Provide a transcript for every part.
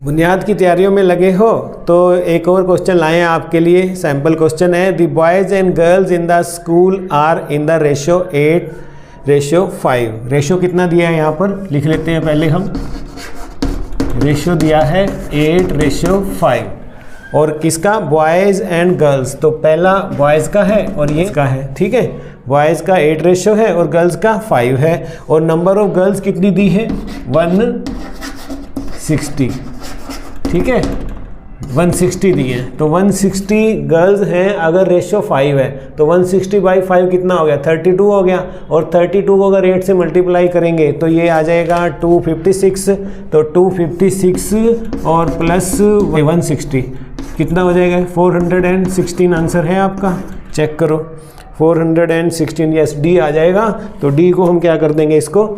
बुनियाद की तैयारियों में लगे हो तो एक और क्वेश्चन लाए हैं आपके लिए। सैम्पल क्वेश्चन है, the boys and girls in the school are in the ratio 8:5। Ratio कितना दिया है यहाँ पर लिख लेते हैं पहले हम। रेशो दिया है 8:5 और किसका, बॉयज़ एंड गर्ल्स। तो पहला बॉयज़ का है और ये इसका है, ठीक है। बॉयज़ का 8 रेशो है और गर्ल्स का 5 है और नंबर ऑफ गर्ल्स कितनी दी है 160, ठीक है 160 दी है। तो 160 गर्ल्स हैं, अगर रेशो 5 है तो 160/5 कितना हो गया 32 हो गया। और 32 को अगर 8 से मल्टीप्लाई करेंगे तो ये आ जाएगा 256। तो 256 और प्लस 160 कितना हो जाएगा 416 आंसर है आपका। चेक करो 416, यस डी आ जाएगा। तो डी को हम क्या कर देंगे, इसको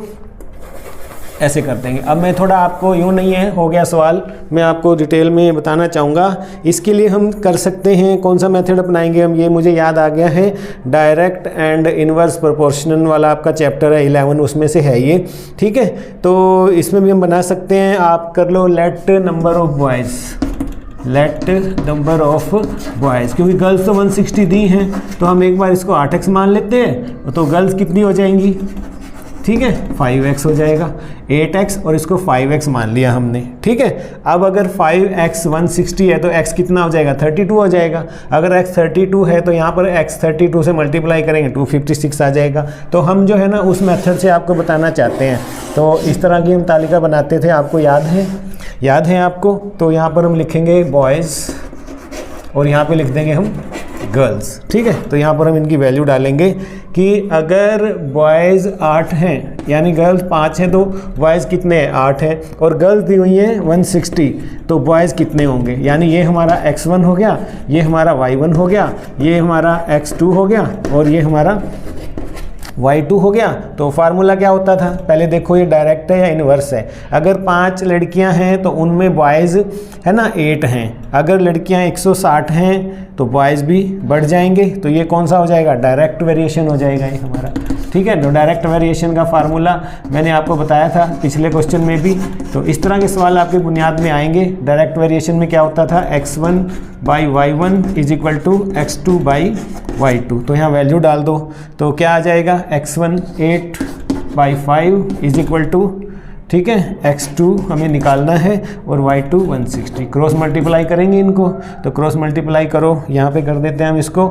ऐसे कर देंगे। अब मैं थोड़ा आपको यूँ नहीं है हो गया सवाल, मैं आपको डिटेल में बताना चाहूँगा। इसके लिए हम कर सकते हैं, कौन सा मेथड अपनाएंगे हम, ये मुझे याद आ गया है, डायरेक्ट एंड इनवर्स प्रोपोर्शनल वाला आपका चैप्टर है 11, उसमें से है ये, ठीक है। तो इसमें भी हम बना सकते हैं। आप कर लो let number of boys, let number of boys, क्योंकि गर्ल्स तो 160 दी हैं तो हम एक बार इसको 8x मान लेते हैं। तो गर्ल्स कितनी हो जाएंगी, ठीक है 5x हो जाएगा, 8x और इसको 5x मान लिया हमने, ठीक है। अब अगर 5x 160 है तो x कितना हो जाएगा 32 हो जाएगा। अगर x 32 है तो यहाँ पर x 32 से मल्टीप्लाई करेंगे 256 आ जाएगा। तो हम जो है ना उस मेथड से आपको बताना चाहते हैं। तो इस तरह की हम तालिका बनाते थे, आपको याद है आपको। तो यहाँ पर हम लिखेंगे बॉयज़ और यहाँ पे लिख देंगे हम गर्ल्स, ठीक है। तो यहाँ पर हम इनकी वैल्यू डालेंगे कि अगर बॉयज़ 8 हैं यानी गर्ल्स 5 हैं तो बॉयज़ कितने हैं 8 हैं और गर्ल्स दी हुई हैं 160, तो बॉयज़ कितने होंगे, यानी ये हमारा x1 हो गया, ये हमारा y1 हो गया, ये हमारा x2 हो गया और ये हमारा y2 हो गया। तो फार्मूला क्या होता था, पहले देखो ये डायरेक्ट है या इनवर्स है। अगर 5 लड़कियां हैं तो उनमें बॉयज़ है ना 8 हैं, अगर लड़कियां 160 हैं तो बॉयज़ भी बढ़ जाएंगे। तो ये कौन सा हो जाएगा, डायरेक्ट वेरिएशन हो जाएगा ये हमारा, ठीक है। तो डायरेक्ट वेरिएशन का फार्मूला मैंने आपको बताया था पिछले क्वेश्चन में भी। तो इस तरह के सवाल आपके बुनियाद में आएंगे। डायरेक्ट वेरिएशन में क्या होता था, x1/y1 = x2/y2। तो यहाँ वैल्यू डाल दो तो क्या आ जाएगा, x1 8/5 = ठीक है x2 हमें निकालना है और y2 160। क्रॉस मल्टीप्लाई करेंगे इनको, तो क्रॉस मल्टीप्लाई करो, यहाँ पे कर देते हैं हम इसको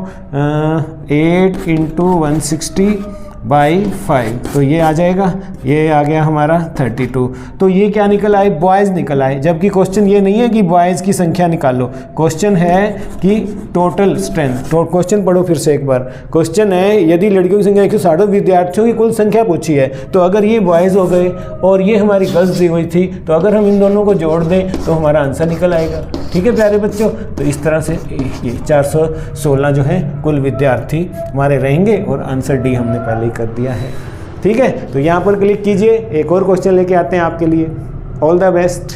8 × 160/5। तो ये आ जाएगा, ये आ गया हमारा 32। तो ये क्या निकल आए, बॉयज़ निकल आए। जबकि क्वेश्चन ये नहीं है कि बॉयज़ की संख्या निकालो, क्वेश्चन है कि टोटल स्ट्रेंथ। तो क्वेश्चन पढ़ो फिर से एक बार। क्वेश्चन है यदि लड़कियों की संख्या 160, विद्यार्थियों की कुल संख्या पूछी है। तो अगर ये बॉयज़ हो गए और ये हमारी गर्ल्स दी हुई थी, तो अगर हम इन दोनों को जोड़ दें तो हमारा आंसर निकल आएगा, ठीक है प्यारे बच्चों। तो इस तरह से ये 416 जो है कुल विद्यार्थी हमारे रहेंगे और आंसर डी हमने पहले कर दिया है, ठीक है। तो यहाँ पर क्लिक कीजिए, एक और क्वेश्चन लेके आते हैं आपके लिए। All the best.